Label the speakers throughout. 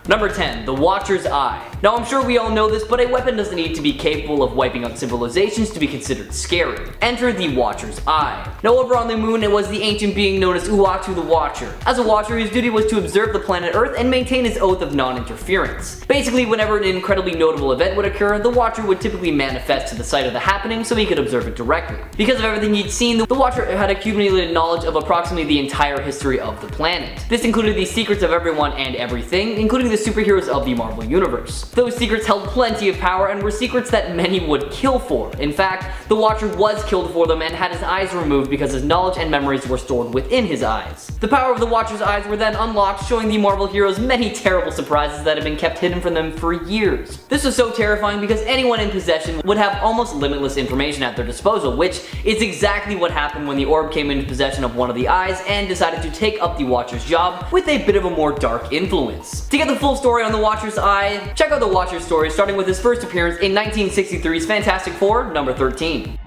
Speaker 1: Number 10. The Watcher's Eye. Now I'm sure we all know this, but a weapon doesn't need to be capable of wiping out civilizations to be considered scary. Enter the Watcher's Eye. Now over on the moon, it was the ancient being known as Uatu the Watcher. As a Watcher, his duty was to observe the planet Earth and maintain his oath of non-interference. Basically, whenever an incredibly notable event would occur, the Watcher would typically manifest to the site of the happening so he could observe it directly. Because of everything he'd seen, the Watcher had accumulated knowledge of approximately the entire history of the planet. This included the secrets of everyone and everything, including the superheroes of the Marvel Universe. Those secrets held plenty of power and were secrets that many would kill for. In fact, the Watcher was killed for them and had his eyes removed because his knowledge and memories were stored within his eyes. The power of the Watcher's eyes were then unlocked, showing the Marvel heroes many terrible surprises that had been kept hidden from them for years. This was so terrifying because anyone in possession would have almost limitless information at their disposal, which is exactly what happened when the orb came into possession of one of the eyes and decided to take up the Watcher's job with a bit of a more dark influence. To get the full story on the Watcher's Eye, check out the Watcher's story starting with his first appearance in 1963's Fantastic Four, number 13.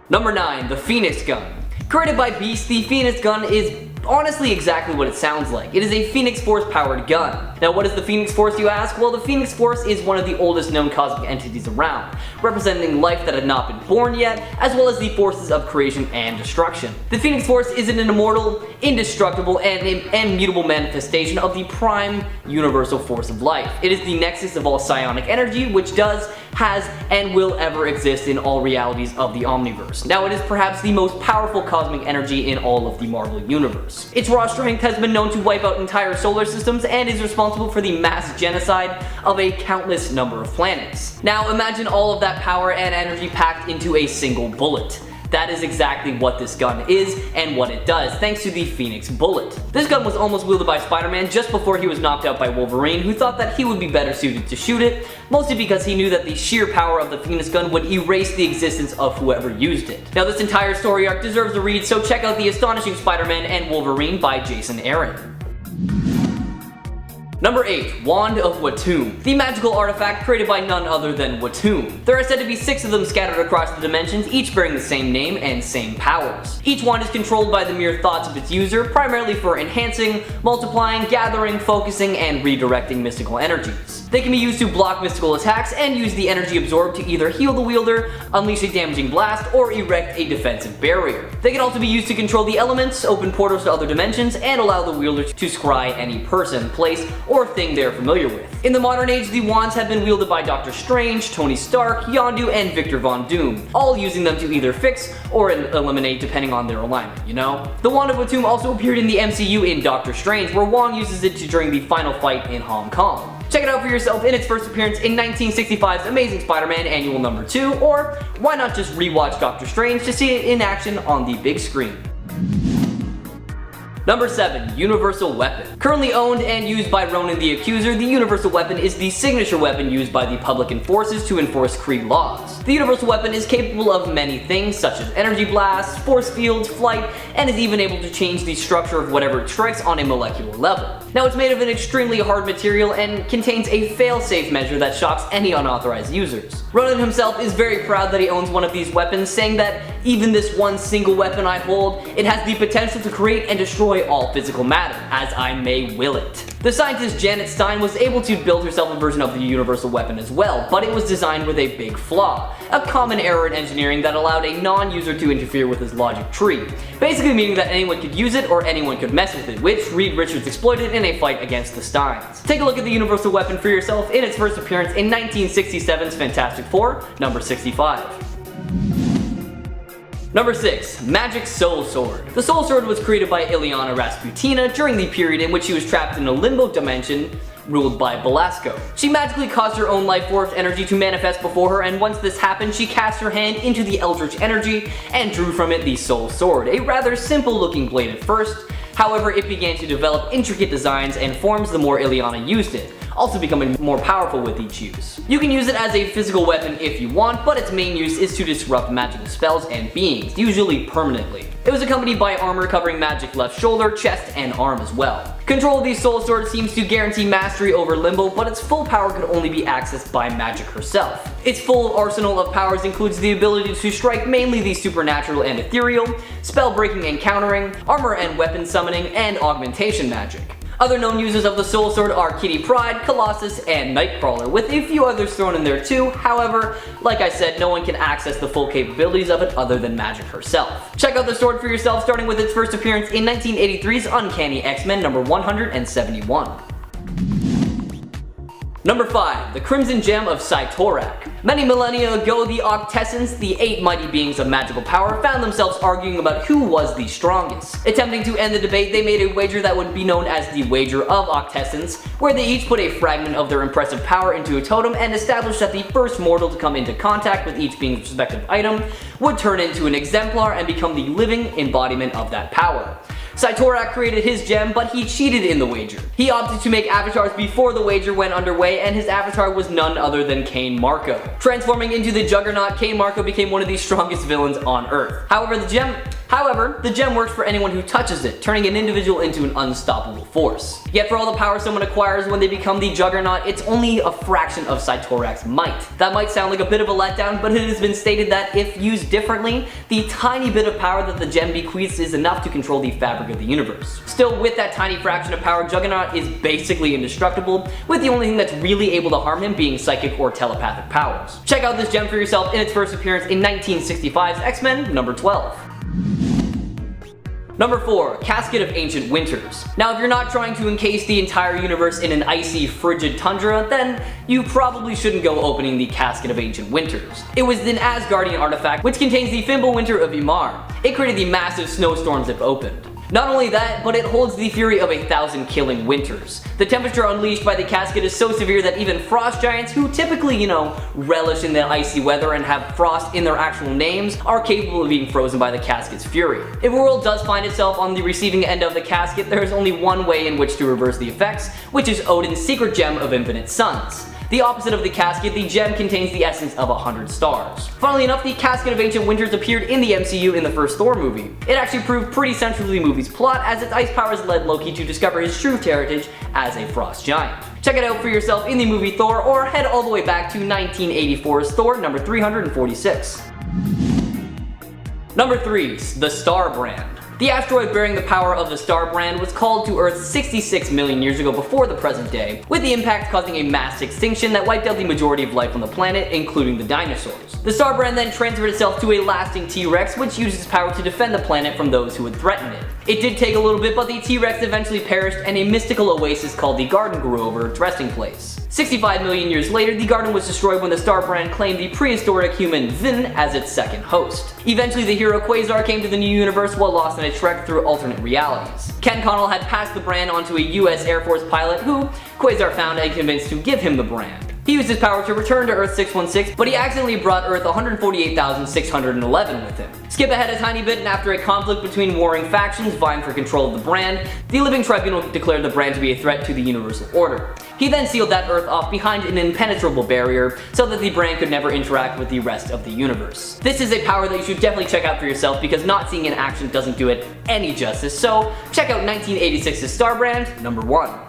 Speaker 1: Number 9. The Phoenix Gun. Created by Beast, the Phoenix Gun is honestly exactly what it sounds like. It is a Phoenix Force powered gun. Now what is the Phoenix Force, you ask? Well, the Phoenix Force is one of the oldest known cosmic entities around, representing life that had not been born yet, as well as the forces of creation and destruction. The Phoenix Force is an immortal, indestructible, and immutable manifestation of the prime universal force of life. It is the nexus of all psionic energy, which does, has, and will ever exist in all realities of the Omniverse. Now it is perhaps the most powerful cosmic energy in all of the Marvel Universe. Its raw strength has been known to wipe out entire solar systems and is responsible for the mass genocide of a countless number of planets. Now imagine all of that power and energy packed into a single bullet. That is exactly what this gun is and what it does, thanks to the Phoenix Bullet. This gun was almost wielded by Spider-Man just before he was knocked out by Wolverine, who thought that he would be better suited to shoot it, mostly because he knew that the sheer power of the Phoenix Gun would erase the existence of whoever used it. Now this entire story arc deserves a read, so check out The Astonishing Spider-Man and Wolverine by Jason Aaron. Number 8. Wand of Watoomb. The magical artifact created by none other than Watoomb. There are said to be 6 of them scattered across the dimensions, each bearing the same name and same powers. Each wand is controlled by the mere thoughts of its user, primarily for enhancing, multiplying, gathering, focusing, and redirecting mystical energies. They can be used to block mystical attacks and use the energy absorbed to either heal the wielder, unleash a damaging blast, or erect a defensive barrier. They can also be used to control the elements, open portals to other dimensions, and allow the wielder to scry any person, place, or thing they're familiar with. In the modern age, the wands have been wielded by Doctor Strange, Tony Stark, Yondu, and Victor Von Doom, all using them to either fix or eliminate depending on their alignment, you know? The Wand of Watoomb also appeared in the MCU in Doctor Strange, where Wong uses it during the final fight in Hong Kong. Check it out for yourself in its first appearance in 1965's Amazing Spider-Man Annual number 2, or why not just rewatch Doctor Strange to see it in action on the big screen. Number 7. Universal Weapon. Currently owned and used by Ronan the Accuser, the Universal Weapon is the signature weapon used by the Publican forces to enforce Kree laws. The Universal Weapon is capable of many things, such as energy blasts, force fields, flight, and is even able to change the structure of whatever it strikes on a molecular level. Now it's made of an extremely hard material and contains a fail-safe measure that shocks any unauthorized users. Ronan himself is very proud that he owns one of these weapons, saying that even this one single weapon I hold, it has the potential to create and destroy all physical matter, as I may will it. The scientist Janet Stein was able to build herself a version of the Universal Weapon as well, but it was designed with a big flaw, a common error in engineering that allowed a non-user to interfere with his logic tree, basically meaning that anyone could use it or anyone could mess with it, which Reed Richards exploited in a fight against the Steins. Take a look at the Universal Weapon for yourself in its first appearance in 1967's Fantastic Four, number 65. Number 6. Magic Soul Sword. The Soul Sword was created by Ileana Rasputina during the period in which she was trapped in a limbo dimension ruled by Belasco. She magically caused her own life force energy to manifest before her, and once this happened, she cast her hand into the Eldritch energy and drew from it the Soul Sword, a rather simple looking blade at first. However, it began to develop intricate designs and forms the more Ileana used it, also becoming more powerful with each use. You can use it as a physical weapon if you want, but its main use is to disrupt magical spells and beings, usually permanently. It was accompanied by armor covering magic left shoulder, chest, and arm as well. Control of the Soul Sword seems to guarantee mastery over Limbo, but its full power could only be accessed by magic herself. Its full arsenal of powers includes the ability to strike mainly the supernatural and ethereal, spell breaking and countering, armor and weapon summoning, and augmentation magic. Other known users of the Soul Sword are Kitty Pryde, Colossus, and Nightcrawler, with a few others thrown in there too. However, like I said, no one can access the full capabilities of it other than Magic herself. Check out the sword for yourself, starting with its first appearance in 1983's Uncanny X-Men number 171. Number 5. The Crimson Gem of Cytorak. Many millennia ago, the Octessens, the 8 mighty beings of magical power, found themselves arguing about who was the strongest. Attempting to end the debate, they made a wager that would be known as the Wager of Octessens, where they each put a fragment of their impressive power into a totem and established that the first mortal to come into contact with each being's respective item would turn into an exemplar and become the living embodiment of that power. Cytorak created his gem, but he cheated in the wager. He opted to make avatars before the wager went underway, and his avatar was none other than Cain Marko. Transforming into the Juggernaut, Cain Marko became one of the strongest villains on Earth. However, the gem works for anyone who touches it, turning an individual into an unstoppable force. Yet for all the power someone acquires when they become the Juggernaut, it's only a fraction of Cytorak's might. That might sound like a bit of a letdown, but it has been stated that if used differently, the tiny bit of power that the gem bequeaths is enough to control the fabric of the universe. Still, with that tiny fraction of power, Juggernaut is basically indestructible, with the only thing that's really able to harm him being psychic or telepathic powers. Check out this gem for yourself in its first appearance in 1965's X-Men number 12. Number 4. Casket of Ancient Winters. Now, if you're not trying to encase the entire universe in an icy, frigid tundra, then you probably shouldn't go opening the Casket of Ancient Winters. It was an Asgardian artifact which contains the Fimbulwinter of Ymir. It created the massive snowstorms it opened. Not only that, but it holds the fury of 1,000 killing winters. The temperature unleashed by the casket is so severe that even frost giants, who typically, relish in the icy weather and have frost in their actual names, are capable of being frozen by the casket's fury. If a world does find itself on the receiving end of the casket, there is only one way in which to reverse the effects, which is Odin's secret gem of infinite suns. The opposite of the casket, the gem contains the essence of 100 stars. Funnily enough, the Casket of Ancient Winters appeared in the MCU in the first Thor movie. It actually proved pretty central to the movie's plot, as its ice powers led Loki to discover his true heritage as a frost giant. Check it out for yourself in the movie Thor, or head all the way back to 1984's Thor number 346. Number 3. The Star Brand. The asteroid bearing the power of the Star Brand was called to Earth 66 million years ago before the present day, with the impact causing a mass extinction that wiped out the majority of life on the planet, including the dinosaurs. The Star Brand then transferred itself to a lasting T-Rex, which used its power to defend the planet from those who would threaten it. It did take a little bit, but the T-Rex eventually perished and a mystical oasis called the Garden grew over its resting place. 65 million years later, the Garden was destroyed when the Star Brand claimed the prehistoric human Vin as its second host. Eventually, the hero Quasar came to the new universe while lost in a trek through alternate realities. Ken Connell had passed the brand onto a US Air Force pilot who Quasar found and convinced to give him the brand. He used his power to return to Earth 616, but he accidentally brought Earth 148,611 with him. Skip ahead a tiny bit, and after a conflict between warring factions vying for control of the brand, the Living Tribunal declared the brand to be a threat to the universal order. He then sealed that Earth off behind an impenetrable barrier so that the brand could never interact with the rest of the universe. This is a power that you should definitely check out for yourself, because not seeing in action doesn't do it any justice, so check out 1986's Star Brand, number 1.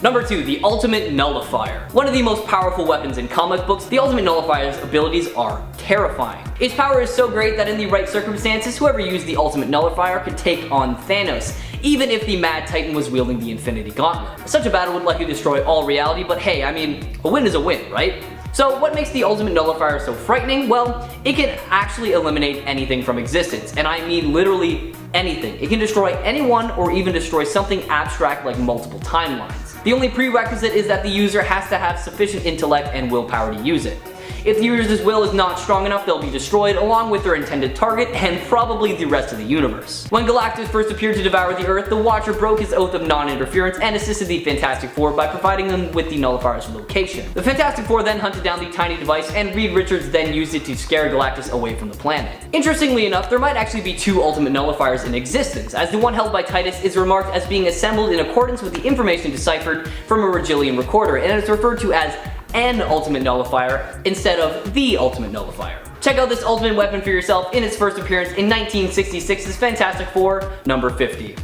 Speaker 1: Number 2, the Ultimate Nullifier. One of the most powerful weapons in comic books, the Ultimate Nullifier's abilities are terrifying. Its power is so great that in the right circumstances, whoever used the Ultimate Nullifier could take on Thanos, even if the Mad Titan was wielding the Infinity Gauntlet. Such a battle would likely destroy all reality, but hey, a win is a win, right? So what makes the Ultimate Nullifier so frightening? Well, it can actually eliminate anything from existence, and I mean literally anything. It can destroy anyone or even destroy something abstract like multiple timelines. The only prerequisite is that the user has to have sufficient intellect and willpower to use it. if the user's will is not strong enough, they'll be destroyed along with their intended target and probably the rest of the universe. When Galactus first appeared to devour the Earth, the Watcher broke his oath of non-interference and assisted the Fantastic Four by providing them with the Nullifier's location. The Fantastic Four then hunted down the tiny device, and Reed Richards then used it to scare Galactus away from the planet. Interestingly enough, there might actually be two Ultimate Nullifiers in existence, as the one held by Titus is remarked as being assembled in accordance with the information deciphered from a Regillian recorder, and it's referred to as an Ultimate Nullifier instead of the Ultimate Nullifier. Check out this ultimate weapon for yourself in its first appearance in 1966's Fantastic Four, number 50.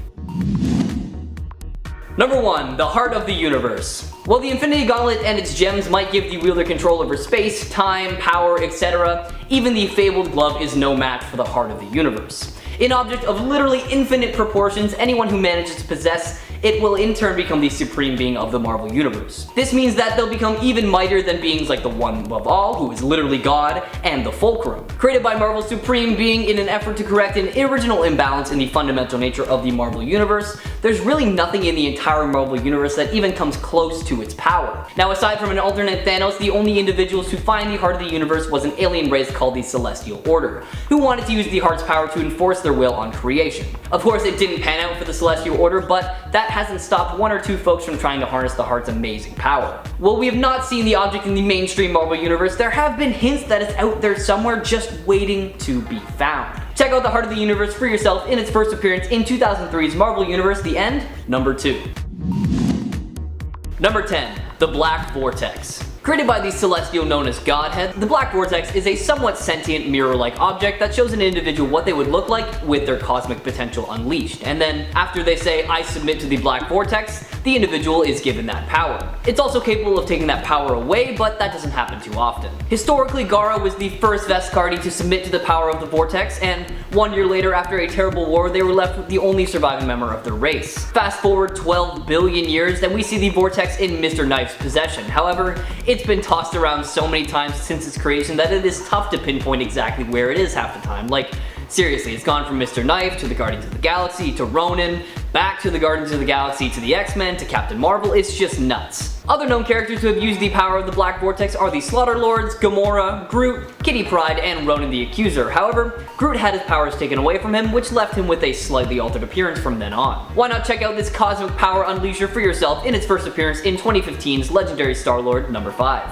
Speaker 1: Number 1. The Heart of the Universe. While the Infinity Gauntlet and its gems might give the wielder control over space, time, power, etc., even the fabled glove is no match for the Heart of the Universe. An object of literally infinite proportions, anyone who manages to possess it will in turn become the supreme being of the Marvel Universe. This means that they'll become even mightier than beings like the One Above All, who is literally God, and the Fulcrum. Created by Marvel's supreme being in an effort to correct an original imbalance in the fundamental nature of the Marvel Universe, there's really nothing in the entire Marvel Universe that even comes close to its power. Now, aside from an alternate Thanos, the only individuals to find the Heart of the Universe was an alien race called the Celestial Order, who wanted to use the Heart's power to enforce their will on creation. Of course, it didn't pan out for the Celestial Order, but that hasn't stopped one or two folks from trying to harness the Heart's amazing power. While we have not seen the object in the mainstream Marvel Universe, there have been hints that it's out there somewhere just waiting to be found. Check out the Heart of the Universe for yourself in its first appearance in 2003's Marvel Universe: The End, number 2. Number 10. The Black Vortex. Created by the Celestial known as Godhead, the Black Vortex is a somewhat sentient mirror-like object that shows an individual what they would look like with their cosmic potential unleashed, and then after they say, "I submit to the Black Vortex," the individual is given that power. It's also capable of taking that power away, but that doesn't happen too often. Historically, Gara was the first Vescardi to submit to the power of the Vortex, and 1 year later, after a terrible war, they were left with the only surviving member of their race. Fast forward 12 billion years, then we see the Vortex in Mr. Knife's possession. However, it's been tossed around so many times since its creation that it is tough to pinpoint exactly where it is half the time. Like, seriously, it's gone from Mr. Knife to the Guardians of the Galaxy to Ronin, back to the Guardians of the Galaxy to the X-Men to Captain Marvel. It's just nuts. Other known characters who have used the power of the Black Vortex are the Slaughter Lords, Gamora, Groot, Kitty Pryde, and Ronan the Accuser. However, Groot had his powers taken away from him, which left him with a slightly altered appearance from then on. Why not check out this cosmic power unleasher for yourself in its first appearance in 2015's Legendary Star-Lord, number 5.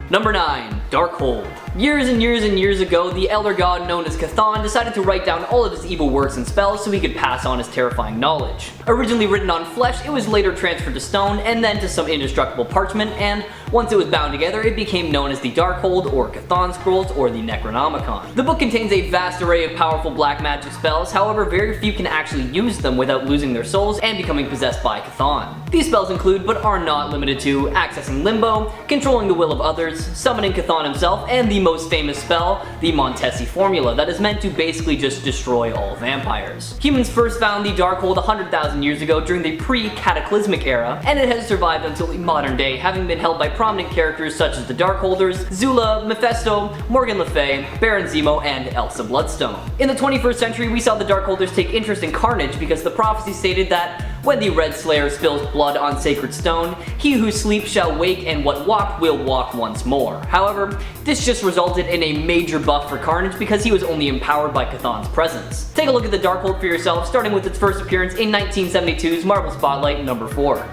Speaker 1: Number 9. Darkhold. Years and years and years ago, the elder god known as Chthon decided to write down all of his evil works and spells so he could pass on his terrifying knowledge. Originally written on flesh, it was later transferred to stone and then to some indestructible parchment, and once it was bound together, it became known as the Darkhold, or Chthon Scrolls, or the Necronomicon. The book contains a vast array of powerful black magic spells, however very few can actually use them without losing their souls and becoming possessed by Chthon. These spells include, but are not limited to, accessing limbo, controlling the will of others, summoning Chthon himself, and the most famous spell, the Montesi Formula, that is meant to basically just destroy all vampires. Humans first found the Darkhold 100,000 years ago during the pre-cataclysmic era, and it has survived until the modern day, having been held by prominent characters such as the Darkholders, Zula, Mephisto, Morgan Le Fay, Baron Zemo, and Elsa Bloodstone. In the 21st century, we saw the Darkholders take interest in carnage because the prophecy stated that when the Red Slayer spills blood on sacred stone, he who sleeps shall wake, and what walked will walk once more. However, this just resulted in a major buff for Carnage because he was only empowered by Chthon's presence. Take a look at the Darkhold for yourself, starting with its first appearance in 1972's Marvel Spotlight, number 4.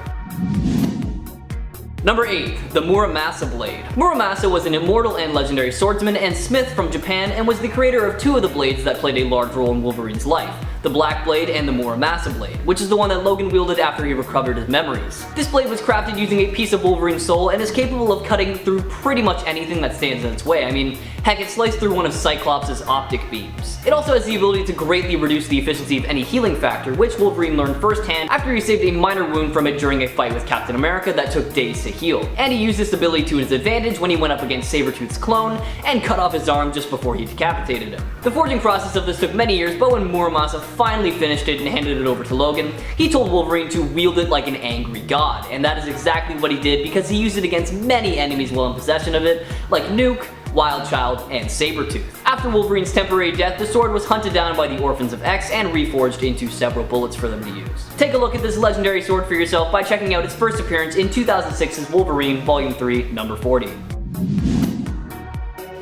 Speaker 1: Number 8. The Muramasa Blade. Muramasa was an immortal and legendary swordsman and smith from Japan and was the creator of two of the blades that played a large role in Wolverine's life, the Black Blade and the Muramasa Blade, which is the one that Logan wielded after he recovered his memories. This blade was crafted using a piece of Wolverine's soul and is capable of cutting through pretty much anything that stands in its way. I mean, heck, it sliced through one of Cyclops' optic beams. It also has the ability to greatly reduce the efficiency of any healing factor, which Wolverine learned firsthand after he saved a minor wound from it during a fight with Captain America that took days to heal. And he used this ability to his advantage when he went up against Sabretooth's clone and cut off his arm just before he decapitated him. The forging process of this took many years, but when Muramasa finally finished it and handed it over to Logan, he told Wolverine to wield it like an angry god, and that is exactly what he did because he used it against many enemies while in possession of it, like Nuke, Wildchild, and Sabretooth. After Wolverine's temporary death, the sword was hunted down by the Orphans of X and reforged into several bullets for them to use. Take a look at this legendary sword for yourself by checking out its first appearance in 2006's Wolverine Volume 3, number 40.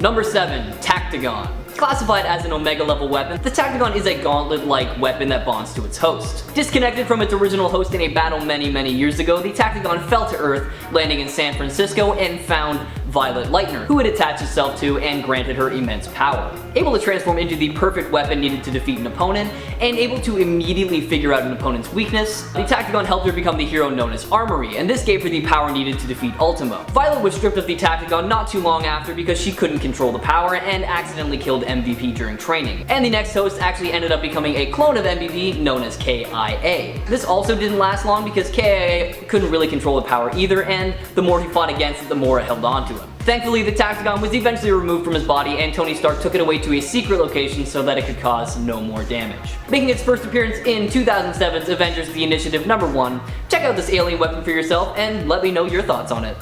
Speaker 1: Number 7. Tactagon. Classified as an Omega level weapon, the Tactagon is a gauntlet-like weapon that bonds to its host. Disconnected from its original host in a battle many years ago, the Tactagon fell to Earth, landing in San Francisco, and found Violet Lightner, who it attached itself to and granted her immense power. Able to transform into the perfect weapon needed to defeat an opponent, and able to immediately figure out an opponent's weakness, the Tactagon helped her become the hero known as Armory, and this gave her the power needed to defeat Ultimo. Violet was stripped of the Tactagon not too long after because she couldn't control the power and accidentally killed MVP during training. And the next host actually ended up becoming a clone of MVP known as KIA. This also didn't last long because KIA couldn't really control the power either, and the more he fought against it, the more it held on to him. Thankfully, the Tactagon was eventually removed from his body, and Tony Stark took it away to a secret location so that it could cause no more damage. Making its first appearance in 2007's Avengers The Initiative #1, check out this alien weapon for yourself and let me know your thoughts on it.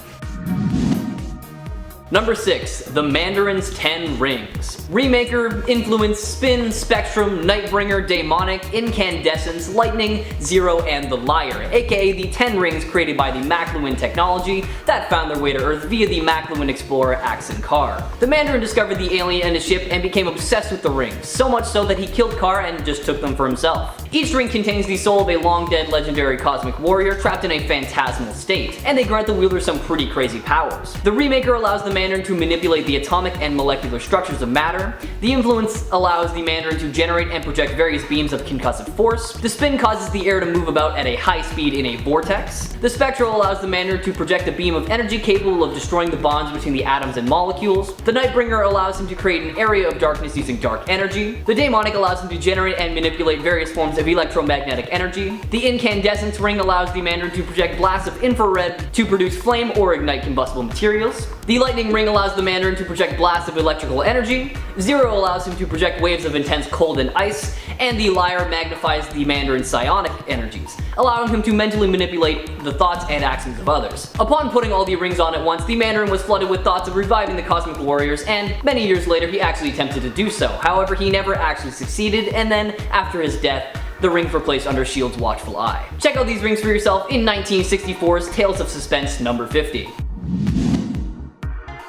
Speaker 1: Number 6. The Mandarin's 10 Rings. Remaker, Influence, Spin, Spectrum, Nightbringer, Daemonic, Incandescence, Lightning, Zero, and the Liar, aka the 10 rings created by the McLuhan technology that found their way to Earth via the McLuhan explorer Axon Carr. The Mandarin discovered the alien in a ship and became obsessed with the rings, so much so that he killed Carr and just took them for himself. Each ring contains the soul of a long-dead legendary cosmic warrior trapped in a phantasmal state, and they grant the wielder some pretty crazy powers. The Remaker allows the Mandarin to manipulate the atomic and molecular structures of matter. The Influence allows the Mandarin to generate and project various beams of concussive force. The Spin causes the air to move about at a high speed in a vortex. The Spectral allows the Mandarin to project a beam of energy capable of destroying the bonds between the atoms and molecules. The Nightbringer allows him to create an area of darkness using dark energy. The Daemonic allows him to generate and manipulate various forms of electromagnetic energy. The Incandescence ring allows the Mandarin to project blasts of infrared to produce flame or ignite combustible materials. The Lightning ring allows the Mandarin to project blasts of electrical energy. Zero allows him to project waves of intense cold and ice, and the Liar magnifies the Mandarin's psionic energies, allowing him to mentally manipulate the thoughts and actions of others. Upon putting all the rings on at once, the Mandarin was flooded with thoughts of reviving the Cosmic Warriors, and many years later he actually attempted to do so. However, he never actually succeeded, and then, after his death, the rings were placed under S.H.I.E.L.'s watchful eye. Check out these rings for yourself in 1964's Tales of Suspense #50.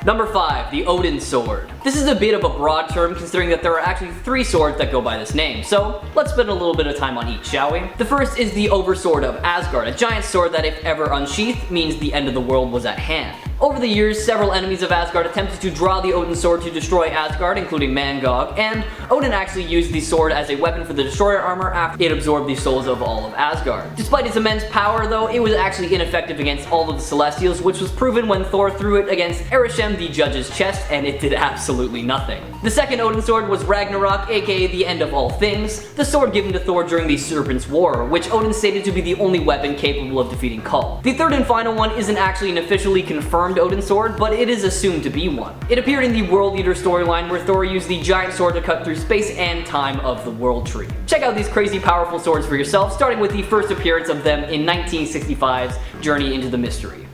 Speaker 1: Number 5. The Odin Sword. This is a bit of a broad term considering that there are actually 3 swords that go by this name, so let's spend a little bit of time on each, shall we? The first is the Oversword of Asgard, a giant sword that if ever unsheathed means the end of the world was at hand. Over the years, several enemies of Asgard attempted to draw the Odin Sword to destroy Asgard, including Mangog, and Odin actually used the sword as a weapon for the Destroyer armor after it absorbed the souls of all of Asgard. Despite its immense power though, it was actually ineffective against all of the Celestials, which was proven when Thor threw it against Arishem the Judge's chest, and it did absolutely nothing. The second Odin Sword was Ragnarok, aka the end of all things, the sword given to Thor during the Serpent's War, which Odin stated to be the only weapon capable of defeating Kull. The third and final one isn't actually an officially confirmed Odin Sword, but it is assumed to be one. It appeared in the World Eater storyline where Thor used the giant sword to cut through space and time of the World Tree. Check out these crazy powerful swords for yourself, starting with the first appearance of them in 1965's Journey into the Mystery.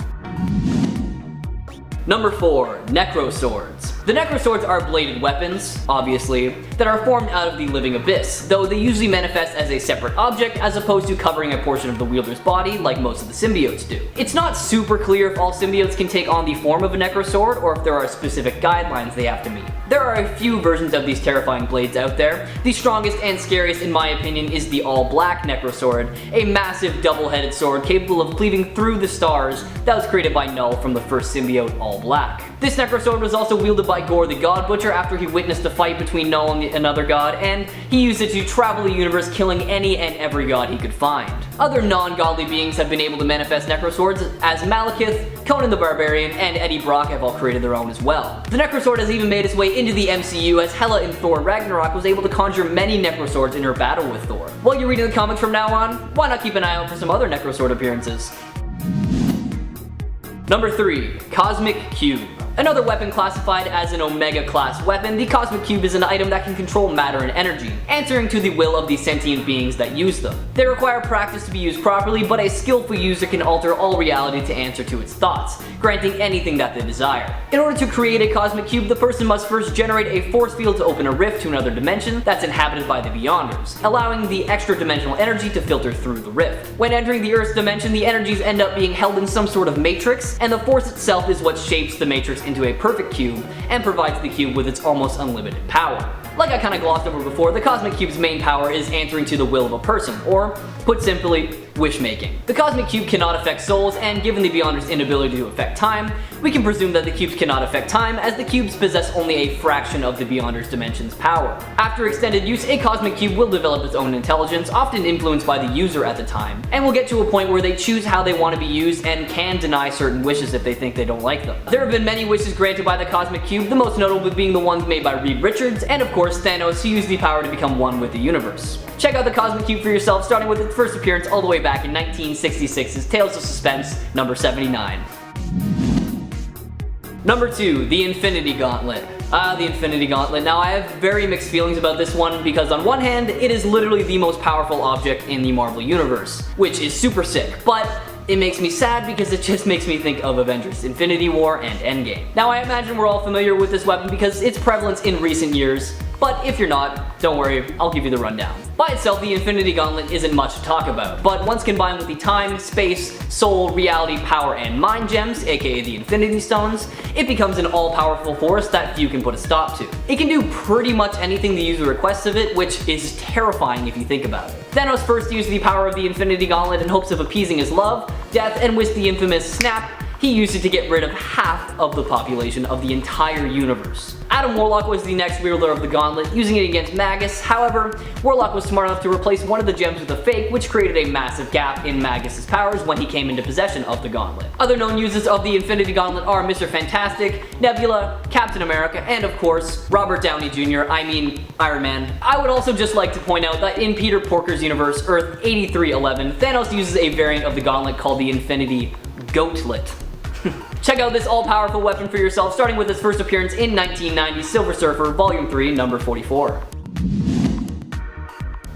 Speaker 1: Number 4. Necro Swords. The Necro Swords are bladed weapons, obviously, that are formed out of the living abyss, though they usually manifest as a separate object as opposed to covering a portion of the wielder's body like most of the symbiotes do. It's not super clear if all symbiotes can take on the form of a Necro Sword or if there are specific guidelines they have to meet. There are a few versions of these terrifying blades out there. The strongest and scariest in my opinion is the all-black Necro Sword, a massive double-headed sword capable of cleaving through the stars that was created by Null from the first symbiote All Black. This Necro Sword was also wielded by Gore the God Butcher after he witnessed a fight between Null and another god, and he used it to travel the universe killing any and every god he could find. Other non-godly beings have been able to manifest Necro Swords, as Malekith, Conan the Barbarian, and Eddie Brock have all created their own as well. The Necro Sword has even made its way into the MCU, as Hela in Thor Ragnarok was able to conjure many Necro Swords in her battle with Thor. While you're reading the comics from now on, why not keep an eye out for some other Necro Sword appearances? Number 3. Cosmic Cube. Another weapon classified as an Omega class weapon, the Cosmic Cube is an item that can control matter and energy, answering to the will of the sentient beings that use them. They require practice to be used properly, but a skillful user can alter all reality to answer to its thoughts, granting anything that they desire. In order to create a Cosmic Cube, the person must first generate a force field to open a rift to another dimension that's inhabited by the Beyonders, allowing the extra dimensional energy to filter through the rift. When entering the Earth's dimension, the energies end up being held in some sort of matrix, and the force itself is what shapes the matrix into a perfect cube and provides the cube with its almost unlimited power. Like I kinda glossed over before, the Cosmic Cube's main power is answering to the will of a person, or, put simply, wish-making. The Cosmic Cube cannot affect souls, and given the Beyonder's inability to affect time, we can presume that the cubes cannot affect time, as the cubes possess only a fraction of the Beyonder's dimension's power. After extended use, a Cosmic Cube will develop its own intelligence, often influenced by the user at the time, and will get to a point where they choose how they want to be used and can deny certain wishes if they think they don't like them. There have been many wishes granted by the Cosmic Cube, the most notable being the ones made by Reed Richards, and of course Thanos, who used the power to become one with the universe. Check out the Cosmic Cube for yourself, starting with its first appearance all the way back in 1966's Tales of Suspense, number 79. Number 2, the Infinity Gauntlet. The Infinity Gauntlet. Now I have very mixed feelings about this one because on one hand, it is literally the most powerful object in the Marvel Universe, which is super sick, but it makes me sad because it just makes me think of Avengers, Infinity War, and Endgame. Now I imagine we're all familiar with this weapon because its prevalence in recent years, but if you're not, don't worry, I'll give you the rundown. By itself, the Infinity Gauntlet isn't much to talk about, but once combined with the time, space, soul, reality, power, and mind gems, aka the Infinity Stones, it becomes an all-powerful force that few can put a stop to. It can do pretty much anything the user requests of it, which is terrifying if you think about it. Thanos first used the power of the Infinity Gauntlet in hopes of appeasing his love, death, and with the infamous snap, he used it to get rid of half of the population of the entire universe. Adam Warlock was the next wielder of the gauntlet, using it against Magus. However, Warlock was smart enough to replace one of the gems with a fake, which created a massive gap in Magus' powers when he came into possession of the gauntlet. Other known users of the Infinity Gauntlet are Mr. Fantastic, Nebula, Captain America, and of course, Robert Downey Jr., Iron Man. I would also just like to point out that in Peter Porker's universe, Earth 8311, Thanos uses a variant of the gauntlet called the Infinity Goatlet. Check out this all-powerful weapon for yourself, starting with its first appearance in 1990's Silver Surfer, Volume 3, number 44.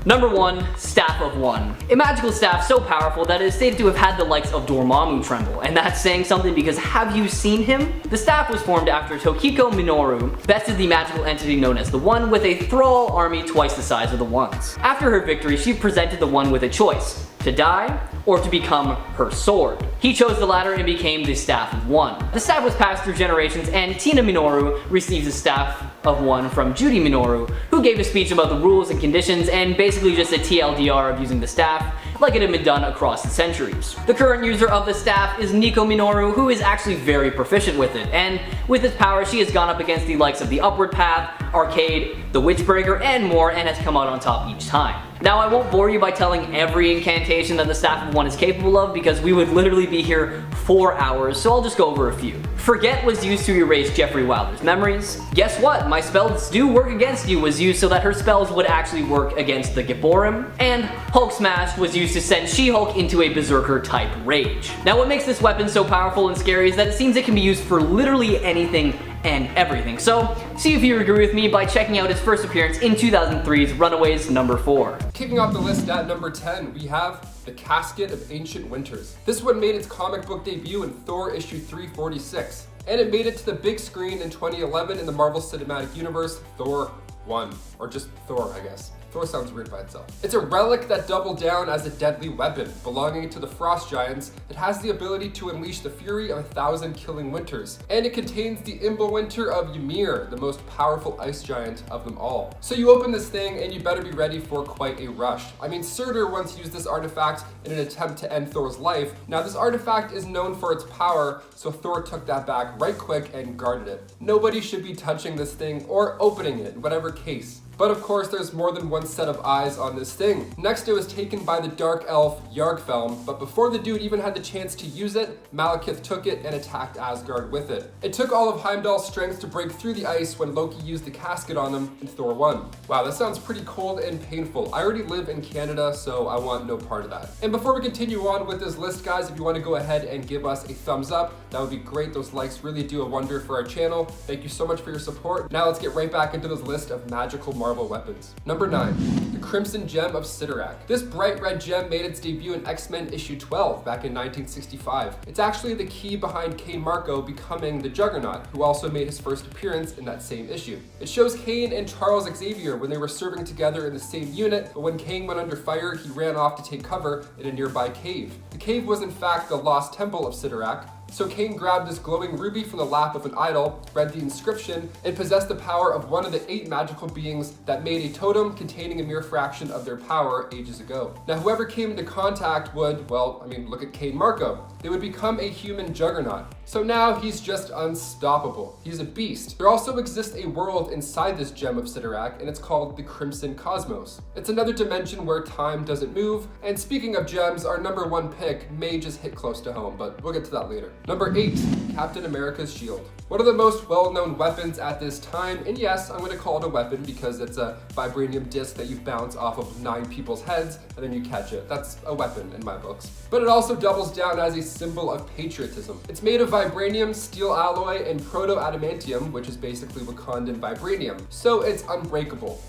Speaker 1: Number 1, Staff of One. A magical staff so powerful that it is stated to have had the likes of Dormammu tremble, and that's saying something because have you seen him? The staff was formed after Tokiko Minoru bested the magical entity known as the One with a thrall army twice the size of the One's. After her victory, she presented the One with a choice: to die or to become her sword. He chose the latter and became the Staff of One. The staff was passed through generations, and Tina Minoru receives the Staff of One from Judy Minoru, who gave a speech about the rules and conditions and basically just a TLDR of using the staff like it had been done across the centuries. The current user of the staff is Nico Minoru, who is actually very proficient with it, and with its power she has gone up against the likes of the Upward Path, Arcade, the Witchbreaker, and more, and has come out on top each time. Now I won't bore you by telling every incantation that the Staff of One is capable of because we would literally be here 4 hours, so I'll just go over a few. Forget was used to erase Jeffrey Wilder's memories. Guess what? My spells do work against you was used so that her spells would actually work against the Gibborim. And Hulk Smash was used to send She-Hulk into a Berserker type rage. Now what makes this weapon so powerful and scary is that it seems it can be used for literally anything and everything. So, see if you agree with me by checking out its first appearance in 2003's Runaways number 4.
Speaker 2: Kicking off the list at number 10, we have The Casket of Ancient Winters. This one made its comic book debut in Thor issue 346, and it made it to the big screen in 2011 in the Marvel Cinematic Universe, Thor 1, or just Thor, I guess. Thor sounds weird by itself. It's a relic that doubled down as a deadly weapon. Belonging to the Frost Giants, it has the ability to unleash the fury of 1,000 killing winters. And it contains the Imbolwinter of Ymir, the most powerful ice giant of them all. So you open this thing and you better be ready for quite a rush. I mean, Surtur once used this artifact in an attempt to end Thor's life. Now this artifact is known for its power, so Thor took that back right quick and guarded it. Nobody should be touching this thing or opening it, in whatever case. But of course, there's more than one set of eyes on this thing. Next, it was taken by the dark elf Yargfelm, but before the dude even had the chance to use it, Malekith took it and attacked Asgard with it. It took all of Heimdall's strength to break through the ice when Loki used the casket on him in Thor 1. Wow, that sounds pretty cold and painful. I already live in Canada, so I want no part of that. And before we continue on with this list, guys, if you want to go ahead and give us a thumbs up, that would be great. Those likes really do a wonder for our channel. Thank you so much for your support. Now let's get right back into this list of magical Marvel weapons. Number 9, the Crimson Gem of Cyttorak. This bright red gem made its debut in X-Men issue 12 back in 1965. It's actually the key behind Cain Marko becoming the Juggernaut, who also made his first appearance in that same issue. It shows Cain and Charles Xavier when they were serving together in the same unit, but when Cain went under fire, he ran off to take cover in a nearby cave. The cave was in fact the Lost Temple of Cyttorak, So Cain grabbed this glowing ruby from the lap of an idol, read the inscription, and possessed the power of one of the 8 magical beings that made a totem containing a mere fraction of their power ages ago. Now whoever came into contact would, well, look at Cain Marco. They would become a human juggernaut. So now he's just unstoppable. He's a beast. There also exists a world inside this gem of Sidorak, and it's called the Crimson Cosmos. It's another dimension where time doesn't move, and speaking of gems, our number 1 pick may just hit close to home, but we'll get to that later. Number 8, Captain America's shield. One of the most well-known weapons at this time, and yes, I'm going to call it a weapon because it's a vibranium disc that you bounce off of 9 people's heads and then you catch it. That's a weapon in my books. But it also doubles down as a symbol of patriotism. It's made of vibranium, steel alloy, and proto-adamantium, which is basically Wakandan vibranium. So it's unbreakable.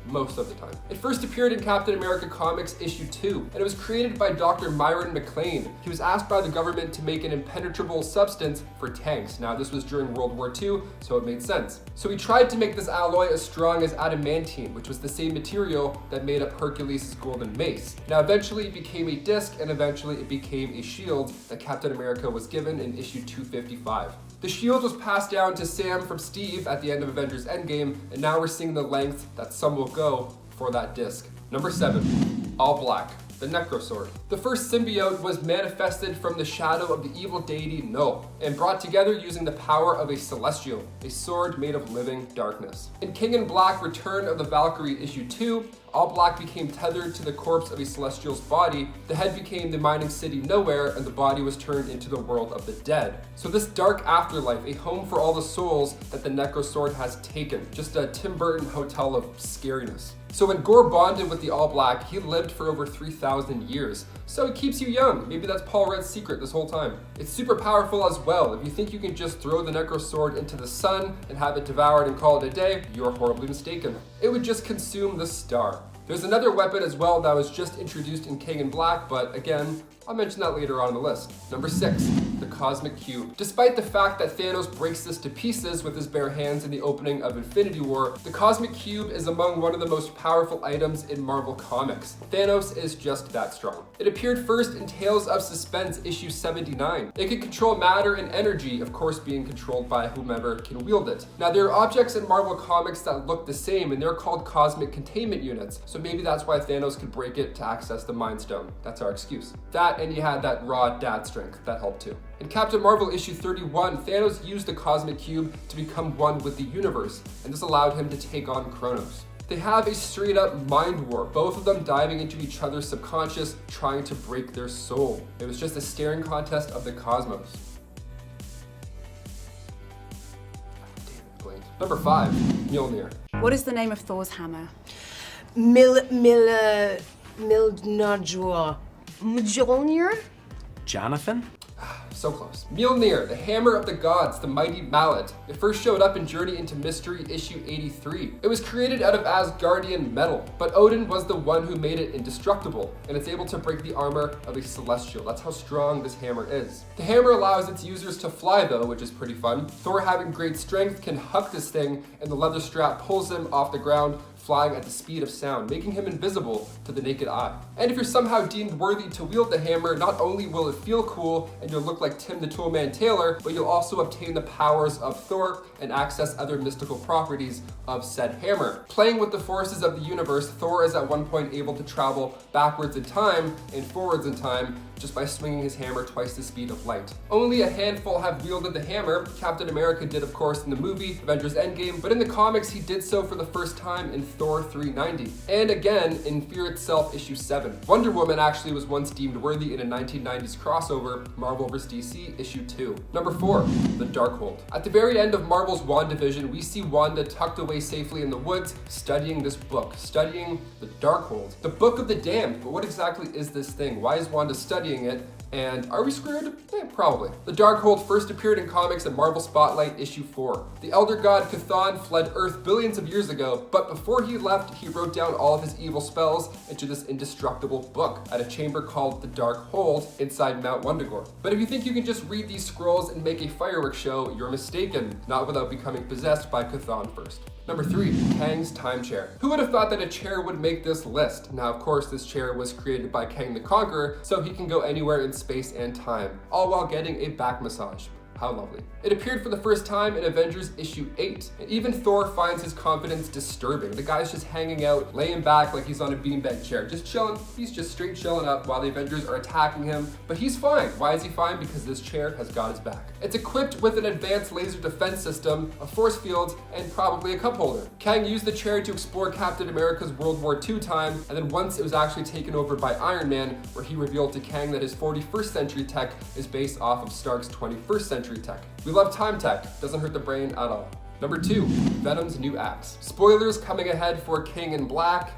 Speaker 2: Most of the time. It first appeared in Captain America Comics issue 2, and it was created by Dr. Myron McLean. He was asked by the government to make an impenetrable substance for tanks. Now this was during World War II, so it made sense. So he tried to make this alloy as strong as adamantine, which was the same material that made up Hercules' golden mace. Now eventually it became a disc, and eventually it became a shield that Captain America was given in issue 255. The shield was passed down to Sam from Steve at the end of Avengers Endgame, and now we're seeing the length that some will go for that disc. Number 7, All Black, the Necrosword. The first symbiote was manifested from the shadow of the evil deity Null, and brought together using the power of a celestial, a sword made of living darkness. In King in Black, Return of the Valkyrie issue 2, All Black became tethered to the corpse of a celestial's body, the head became the mining city Nowhere, and the body was turned into the world of the dead. So this dark afterlife, a home for all the souls that the Necrosword has taken. Just a Tim Burton hotel of scariness. So when Gore bonded with the All Black, he lived for over 3,000 years. So it keeps you young. Maybe that's Paul Rudd's secret this whole time. It's super powerful as well. If you think you can just throw the Necrosword into the sun and have it devoured and call it a day, you're horribly mistaken. It would just consume the star. There's another weapon as well that was just introduced in King in Black, but again, I'll mention that later on in the list. Number 6, the Cosmic Cube. Despite the fact that Thanos breaks this to pieces with his bare hands in the opening of Infinity War, the Cosmic Cube is among one of the most powerful items in Marvel Comics. Thanos is just that strong. It appeared first in Tales of Suspense issue 79. It can control matter and energy, of course being controlled by whomever can wield it. Now there are objects in Marvel Comics that look the same, and they're called cosmic containment units, so maybe that's why Thanos could break it to access the Mind Stone. That's our excuse. That, and you had that raw dad strength, that helped too. In Captain Marvel issue 31, Thanos used the Cosmic Cube to become one with the universe, and this allowed him to take on Kronos. They have a straight up mind war, both of them diving into each other's subconscious, trying to break their soul. It was just a staring contest of the cosmos. Number 5, Mjolnir.
Speaker 3: What is the name of Thor's hammer?
Speaker 4: Mjolnir?
Speaker 5: Jonathan?
Speaker 2: So close. Mjolnir, the hammer of the gods, the mighty mallet. It first showed up in Journey into Mystery issue 83. It was created out of Asgardian metal, but Odin was the one who made it indestructible, and it's able to break the armor of a celestial. That's how strong this hammer is. The hammer allows its users to fly though, which is pretty fun. Thor, having great strength, can huck this thing, and the leather strap pulls him off the ground, flying at the speed of sound, making him invisible to the naked eye. And if you're somehow deemed worthy to wield the hammer, not only will it feel cool and you'll look like Tim the Toolman Taylor, but you'll also obtain the powers of Thor and access other mystical properties of said hammer. Playing with the forces of the universe, Thor is at one point able to travel backwards in time and forwards in time just by swinging his hammer twice the speed of light. Only a handful have wielded the hammer. Captain America did, of course, in the movie Avengers Endgame, but in the comics he did so for the first time in Thor 390, and again in Fear Itself issue 7. Wonder Woman actually was once deemed worthy in a 1990s crossover, Marvel vs. DC issue 2. Number 4, the Darkhold. At the very end of Marvel's WandaVision, we see Wanda tucked away safely in the woods, studying this book, studying the Darkhold, the Book of the Damned. But what exactly is this thing? Why is Wanda studying it? And are we screwed? Probably. The Darkhold first appeared in comics in Marvel Spotlight issue 4. The elder god Chthon fled Earth billions of years ago, but before he left, he wrote down all of his evil spells into this indestructible book at a chamber called the Dark Hold inside Mount Wundagore. But if you think you can just read these scrolls and make a fireworks show, you're mistaken, not without becoming possessed by Cthon first. Number 3, Kang's time chair. Who would have thought that a chair would make this list? Now, of course, this chair was created by Kang the Conqueror, so he can go anywhere in space and time, all while getting a back massage. How lovely. It appeared for the first time in Avengers issue 8. And even Thor finds his confidence disturbing. The guy's just hanging out, laying back like he's on a beanbag chair, just chilling. He's just straight chilling up while the Avengers are attacking him. But he's fine. Why is he fine? Because this chair has got his back. It's equipped with an advanced laser defense system, a force field, and probably a cup holder. Kang used the chair to explore Captain America's World War II time, and then once it was actually taken over by Iron Man, where he revealed to Kang that his 41st century tech is based off of Stark's 21st century tech. We love time tech, doesn't hurt the brain at all. Number 2, Venom's new axe. Spoilers coming ahead for King in Black.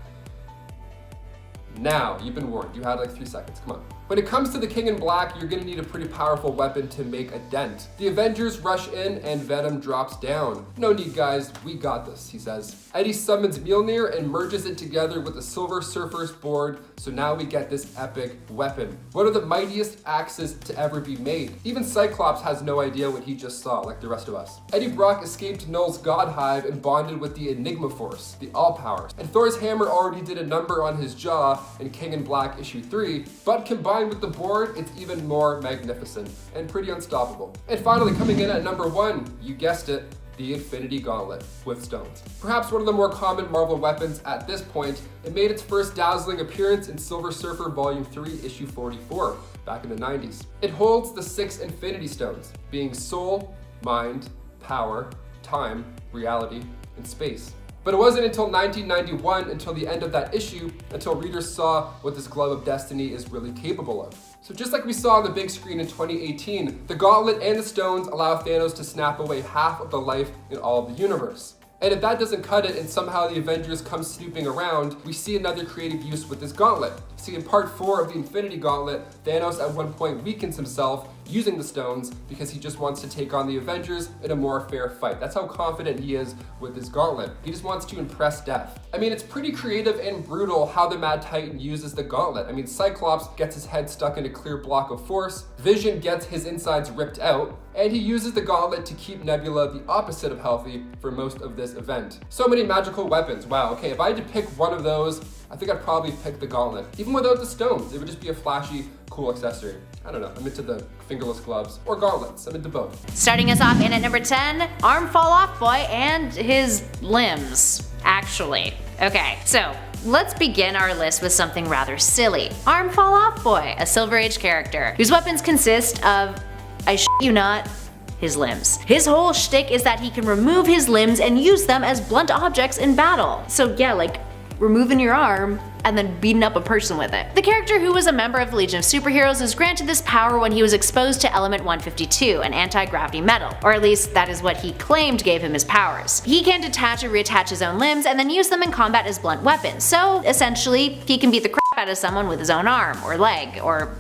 Speaker 2: Now, you've been warned, you had like 3 seconds, come on. When it comes to the King in Black, you're gonna need a pretty powerful weapon to make a dent. The Avengers rush in and Venom drops down. No need guys, we got this, he says. Eddie summons Mjolnir and merges it together with the Silver Surfer's board, so now we get this epic weapon. One of the mightiest axes to ever be made. Even Cyclops has no idea what he just saw, like the rest of us. Eddie Brock escaped Null's God Hive and bonded with the Enigma Force, the All-Powers. And Thor's hammer already did a number on his jaw in King in Black issue 3, but combined with the board, it's even more magnificent and pretty unstoppable. And finally, coming in at number 1, you guessed it, the Infinity Gauntlet with stones. Perhaps one of the more common Marvel weapons at this point, it made its first dazzling appearance in Silver Surfer Volume 3, issue 44, back in the 90s. It holds the 6 Infinity Stones, being soul, mind, power, time, reality, and space. But it wasn't until 1991, until the end of that issue, until readers saw what this Glove of Destiny is really capable of. So just like we saw on the big screen in 2018, the Gauntlet and the Stones allow Thanos to snap away half of the life in all of the universe. And if that doesn't cut it and somehow the Avengers come snooping around, we see another creative use with this gauntlet. See, in part 4 of the Infinity Gauntlet, Thanos at one point weakens himself using the stones because he just wants to take on the Avengers in a more fair fight. That's how confident he is with his gauntlet. He just wants to impress death. I mean, it's pretty creative and brutal how the Mad Titan uses the gauntlet. I mean, Cyclops gets his head stuck in a clear block of force, Vision gets his insides ripped out, and he uses the gauntlet to keep Nebula the opposite of healthy for most of this event. So many magical weapons. Wow, okay, if I had to pick one of those, I think I'd probably pick the gauntlet. Even without the stones, it would just be a flashy, cool accessory. I don't know, I'm into the fingerless gloves or gauntlets, I'm into both.
Speaker 4: Starting us off in at number 10, Arm Fall Off Boy and his limbs, actually. Okay, so let's begin our list with something rather silly. Arm Fall Off Boy, a Silver Age character, whose weapons consist of, I shit you not, his limbs. His whole shtick is that he can remove his limbs and use them as blunt objects in battle. So yeah, like removing your arm and then beating up a person with it. The character, who was a member of the Legion of Superheroes, was granted this power when he was exposed to element 152, an anti-gravity metal, or at least that is what he claimed gave him his powers. He can detach or reattach his own limbs and then use them in combat as blunt weapons, so essentially he can beat the crap out of someone with his own arm or leg or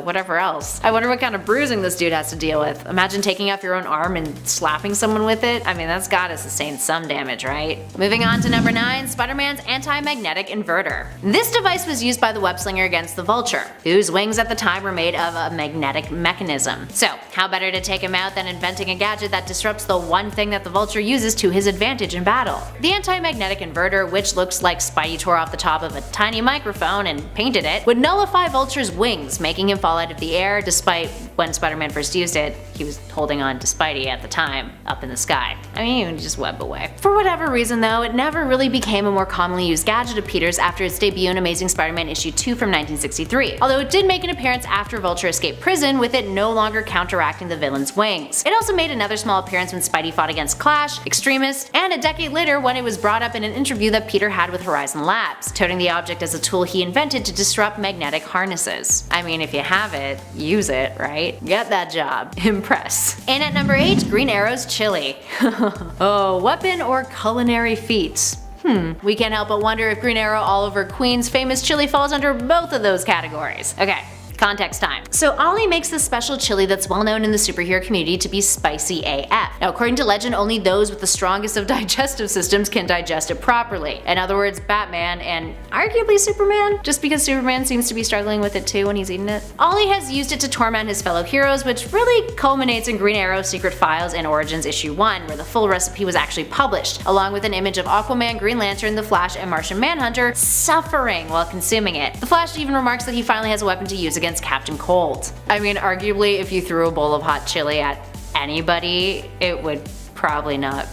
Speaker 4: whatever else. I wonder what kind of bruising this dude has to deal with. Imagine taking off your own arm and slapping someone with it. I mean, that's gotta sustain some damage, right? Moving on to number 9, Spider-Man's anti-magnetic inverter. This device was used by the web-slinger against the Vulture, whose wings at the time were made of a magnetic mechanism. So, how better to take him out than inventing a gadget that disrupts the one thing that the Vulture uses to his advantage in battle? The anti-magnetic inverter, which looks like Spidey tore off the top of a tiny microphone and painted it, would nullify Vulture's wings, making him fall out of the air, despite when Spider-Man first used it, he was holding on to Spidey at the time, up in the sky. I mean, he would just web away. For whatever reason though, it never really became a more commonly used gadget of Peter's after its debut in Amazing Spider-Man issue 2 from 1963, although it did make an appearance after Vulture escaped prison, with it no longer counteracting the villain's wings. It also made another small appearance when Spidey fought against Clash, Extremist, and a decade later when it was brought up in an interview that Peter had with Horizon Labs, toting the object as a tool he invented to disrupt magnetic harnesses. I mean, if you have it, use it, right? Get that job. Impress. And at number 8, Green Arrow's chili. Oh, weapon or culinary feats? We can't help but wonder if Green Arrow all over Queen's famous chili falls under both of those categories. Okay. Context time. So Ollie makes this special chili that's well known in the superhero community to be spicy AF. Now according to legend, only those with the strongest of digestive systems can digest it properly. In other words, Batman and arguably Superman, just because Superman seems to be struggling with it too when he's eating it. Ollie has used it to torment his fellow heroes, which really culminates in Green Arrow's Secret Files and Origins issue 1, where the full recipe was actually published, along with an image of Aquaman, Green Lantern, the Flash, and Martian Manhunter suffering while consuming it. The Flash even remarks that he finally has a weapon to use against Captain Cold. I mean, arguably, if you threw a bowl of hot chili at anybody, it would probably not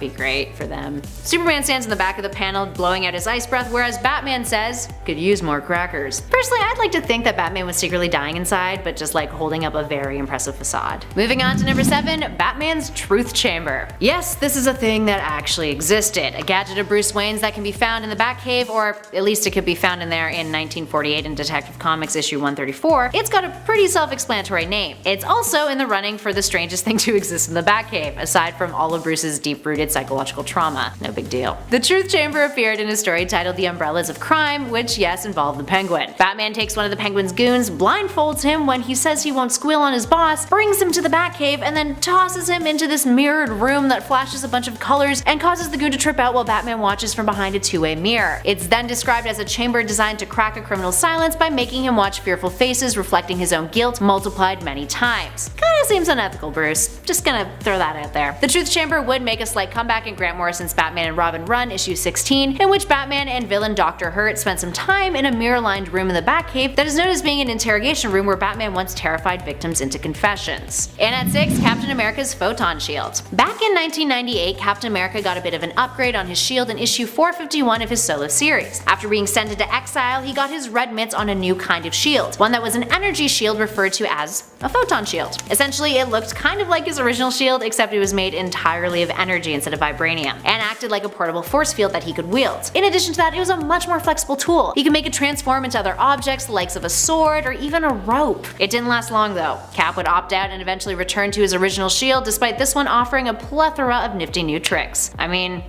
Speaker 4: be great for them. Superman stands in the back of the panel blowing out his ice breath, whereas Batman says, "Could use more crackers." Personally, I'd like to think that Batman was secretly dying inside, but just like holding up a very impressive facade. Moving on to number 7, Batman's Truth Chamber. Yes, this is a thing that actually existed. A gadget of Bruce Wayne's that can be found in the Batcave, or at least it could be found in there in 1948 in Detective Comics issue 134. It's got a pretty self-explanatory name. It's also in the running for the strangest thing to exist in the Batcave, aside from all of Bruce's deep-rooted psychological trauma. No big deal. The Truth Chamber appeared in a story titled The Umbrellas of Crime, which yes, involved the Penguin. Batman takes one of the Penguin's goons, blindfolds him when he says he won't squeal on his boss, brings him to the Batcave, and then tosses him into this mirrored room that flashes a bunch of colors and causes the goon to trip out while Batman watches from behind a two-way mirror. It's then described as a chamber designed to crack a criminal's silence by making him watch fearful faces reflecting his own guilt multiplied many times. Kinda seems unethical, Bruce. Just gonna throw that out there. The Truth Chamber would make a slight comeback in Grant Morrison's Batman and Robin run issue 16, in which Batman and villain Dr. Hurt spent some time in a mirror-lined room in the Batcave that is known as being an interrogation room where Batman once terrified victims into confessions. And at 6, Captain America's Photon Shield. Back in 1998, Captain America got a bit of an upgrade on his shield in issue 451 of his solo series. After being sent into exile, he got his red mitts on a new kind of shield, one that was an energy shield referred to as a photon shield. Essentially, it looked kind of like his original shield, except it was made entirely of energy instead of vibranium, and acted like a portable force field that he could wield. In addition to that, it was a much more flexible tool. He could make it transform into other objects, the likes of a sword or even a rope. It didn't last long though. Cap would opt out and eventually return to his original shield, despite this one offering a plethora of nifty new tricks. I mean,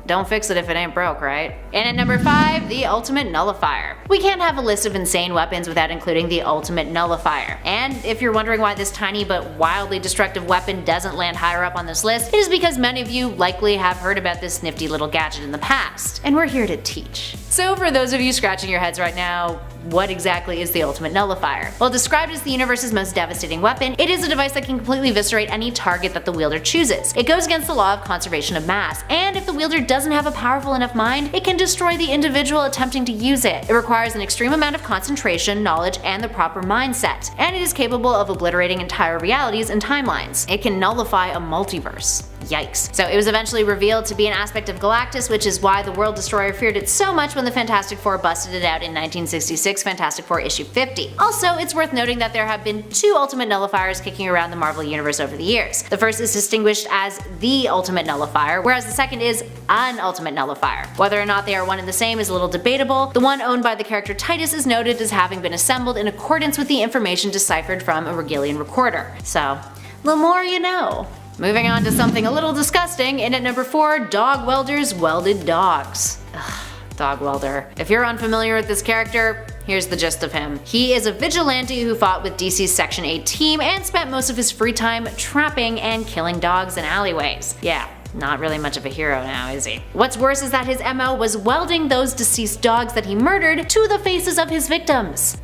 Speaker 4: don't fix it if it ain't broke, right? And at number 5, the Ultimate Nullifier. We can't have a list of insane weapons without including the Ultimate Nullifier. And if you're wondering why this tiny but wildly destructive weapon doesn't land higher up on this list, it is because many of you likely have heard about this nifty little gadget in the past, and we're here to teach. So for those of you scratching your heads right now, what exactly is the Ultimate Nullifier? Well, described as the universe's most devastating weapon, it is a device that can completely eviscerate any target that the wielder chooses. It goes against the law of conservation of mass, and if the wielder doesn't have a powerful enough mind, it can destroy the individual attempting to use it. It requires an extreme amount of concentration, knowledge, and the proper mindset, and it is capable of obliterating entire realities and timelines. It can nullify a multiverse. Yikes. So it was eventually revealed to be an aspect of Galactus, which is why the World Destroyer feared it so much when the Fantastic Four busted it out in 1966 Fantastic Four issue 50. Also, it's worth noting that there have been 2 Ultimate Nullifiers kicking around the Marvel Universe over the years. The first is distinguished as the Ultimate Nullifier, whereas the second is an Ultimate Nullifier. Whether or not they are one and the same is a little debatable. The one owned by the character Titus is noted as having been assembled in accordance with the information deciphered from a Regalian recorder. So, the more you know. Moving on to something a little disgusting, and at number 4, Dog Welder's Welded Dogs. Ugh, Dog Welder. If you're unfamiliar with this character, here's the gist of him. He is a vigilante who fought with DC's Section 8 team and spent most of his free time trapping and killing dogs in alleyways. Yeah. Not really much of a hero now, is he? What's worse is that his MO was welding those deceased dogs that he murdered to the faces of his victims.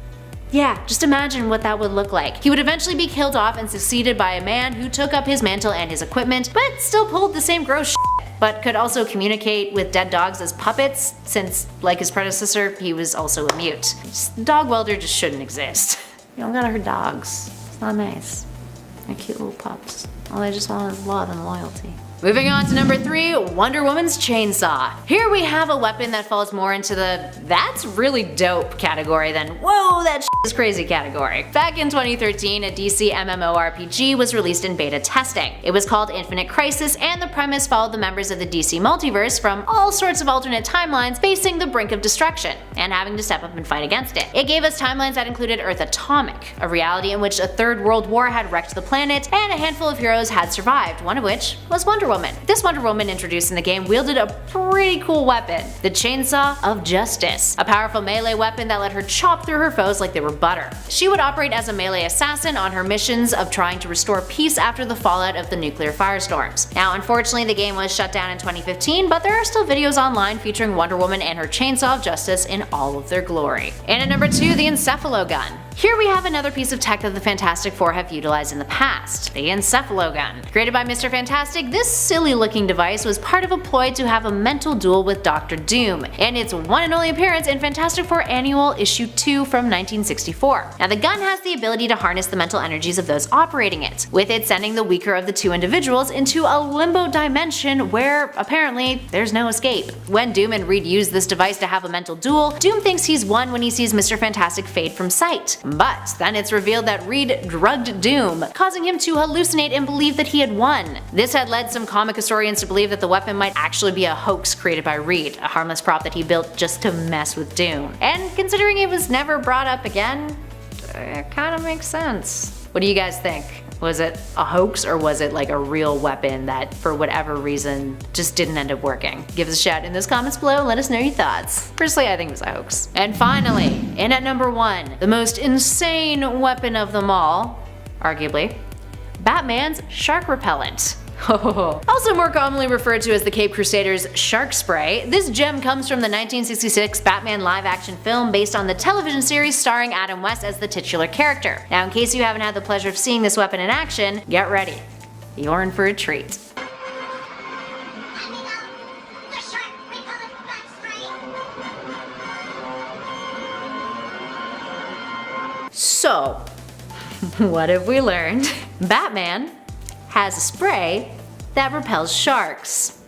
Speaker 4: Yeah, just imagine what that would look like. He would eventually be killed off and succeeded by a man who took up his mantle and his equipment, but still pulled the same gross shit, but could also communicate with dead dogs as puppets, since, like his predecessor, he was also a mute. Dog welder just shouldn't exist. You don't gotta hurt dogs. It's not nice. They're cute little pups. All they just want is love and loyalty. Moving on to number 3, Wonder Woman's Chainsaw. Here we have a weapon that falls more into the "that's really dope" category than "whoa, that is crazy" category. Back in 2013, a DC MMORPG was released in beta testing. It was called Infinite Crisis, and the premise followed the members of the DC multiverse from all sorts of alternate timelines facing the brink of destruction, and having to step up and fight against it. It gave us timelines that included Earth Atomic, a reality in which a third world war had wrecked the planet, and a handful of heroes had survived, one of which was Wonder Woman. This Wonder Woman introduced in the game wielded a pretty cool weapon, the Chainsaw of Justice, a powerful melee weapon that let her chop through her foes like they were butter. She would operate as a melee assassin on her missions of trying to restore peace after the fallout of the nuclear firestorms. Now, unfortunately, the game was shut down in 2015, but there are still videos online featuring Wonder Woman and her chainsaw of justice in all of their glory. And at number 2, the Encephalo-Gun. Here we have another piece of tech that the Fantastic Four have utilized in the past, the Encephalo-Gun. Created by Mr. Fantastic, this silly looking device was part of a ploy to have a mental duel with Dr. Doom, and its one and only appearance in Fantastic Four Annual Issue 2 from 1964. Now the gun has the ability to harness the mental energies of those operating it, with it sending the weaker of the two individuals into a limbo dimension where apparently there's no escape. When Doom and Reed use this device to have a mental duel, Doom thinks he's won when he sees Mr. Fantastic fade from sight. But then it's revealed that Reed drugged Doom, causing him to hallucinate and believe that he had won. This had led some comic historians to believe that the weapon might actually be a hoax created by Reed, a harmless prop that he built just to mess with Doom. And considering it was never brought up again, it kinda makes sense. What do you guys think? Was it a hoax or was it like a real weapon that for whatever reason just didn't end up working? Give us a shout in those comments below and let us know your thoughts. Personally, I think it was a hoax. And finally, in at number 1, the most insane weapon of them all, arguably, Batman's shark repellent. Also more commonly referred to as the Cape Crusaders shark spray, this gem comes from the 1966 Batman live-action film based on the television series starring Adam West as the titular character. Now in case you haven't had the pleasure of seeing this weapon in action, get ready. You're in for a treat. So, what have we learned? Batman has a spray that repels sharks.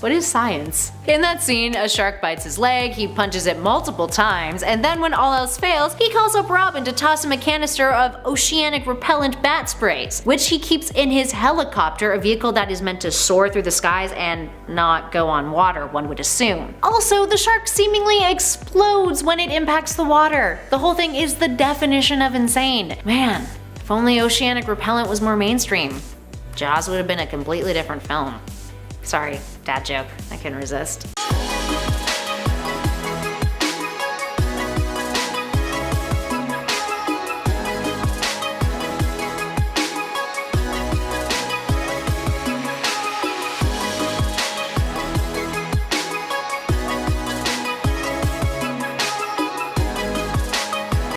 Speaker 4: What is science? In that scene, a shark bites his leg, he punches it multiple times, and then when all else fails, he calls up Robin to toss him a canister of oceanic repellent bat sprays, which he keeps in his helicopter, a vehicle that is meant to soar through the skies and not go on water, one would assume. Also, the shark seemingly explodes when it impacts the water. The whole thing is the definition of insane. Man, if only oceanic repellent was more mainstream, Jaws would have been a completely different film. Sorry, dad joke, I couldn't resist.